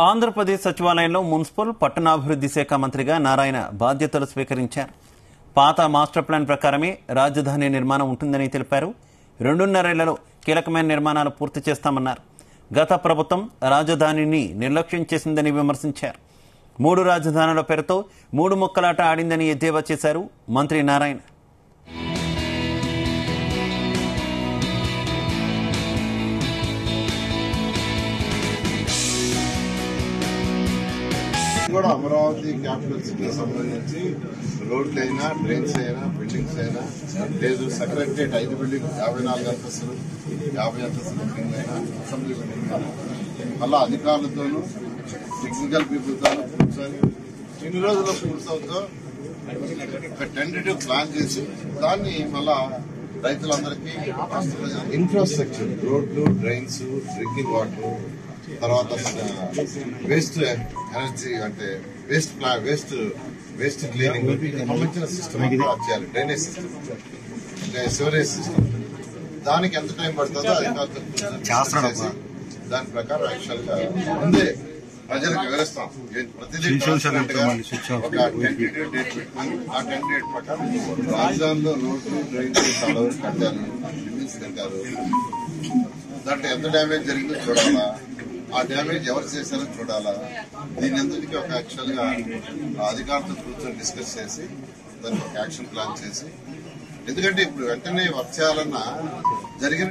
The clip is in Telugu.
ఆంధ్రప్రదేశ్ సచివాలయంలో మున్సిపల్ పట్టణాభివృద్ధి శాఖ మంత్రిగా నారాయణ బాధ్యతలు స్వీకరించారు. పాత మాస్టర్ ప్లాన్ ప్రకారమే రాజధాని నిర్మాణం ఉంటుందని తెలిపారు. 2.5 ఏళ్లలో కీలకమైన నిర్మాణాలు పూర్తి చేస్తామన్నారు. గత ప్రభుత్వం రాజధానిని నిర్లక్ష్యం చేసిందని విమర్శించారు. 3 రాజధానుల పేరుతో 3 ముక్కలాట ఆడిందని ఎద్దేవా చేశారు మంత్రి నారాయణ. కూడా అమరావతి క్యాపిటల్ సిటీకి సంబంధించి రోడ్లైనా, డ్రైన్స్ అయినా, బిల్డింగ్స్ అయినా లేదు. సెక్రటరియట్ 5 బిల్డింగ్ 54 అంతస్తులు 50 అంతస్తుల బిల్డింగ్ అయినా, అసెంబ్లీ బిల్డింగ్ అయినా మళ్ళా అధికారులతోనూ టెక్నికల్ పీపుల్తోనూ కూర్చొని ఇన్ని రోజుల్లో పూర్తవుతో ఒక టెంటేటివ్ ప్లాన్ చేసి దాన్ని మళ్ళా రైతులందరికీ ఇన్ఫ్రాస్ట్రక్చర్, రోడ్లు, డ్రైన్స్, డ్రింకింగ్ వాటర్, తర్వాత వేస్ట్ ఎనర్జీ అంటే వేస్ట్ క్లీనింగ్ సంబంధించిన సిస్టమ్ చేయాలి. డ్రైనేజ్ సిస్టమ్ అంటే సివరేజ్ సిస్టమ్. దానికి ఎంత టైం పడుతుందో అది దాని ప్రకారం యాక్చువల్ గా ముందే ప్రజలకు వివరిస్తాం. ప్రతిదీ ఒక టెంటేటివ్ డేట్ పెట్టుకుని ఆ టెంటేటివ్ ప్రకారం రాజధానిలో రోడ్లు, డ్రైన్స్ చాలా వరకు కట్టారు, బిల్డింగ్స్ కట్టారు. దాంట్లో ఎంత డ్యామేజ్ జరిగిందో చూడాలా, ఆ డ్యామేజ్ ఎవరు చేశారో చూడాలా. దీని అందరికీ ఒక యాక్చువల్ గా అధికారులతో కూర్చొని డిస్కస్ చేసి దానికి ఒక యాక్షన్ ప్లాన్ చేసి, ఎందుకంటే ఇప్పుడు వెంటనే వర్క్ చేయాలన్నా జరిగిన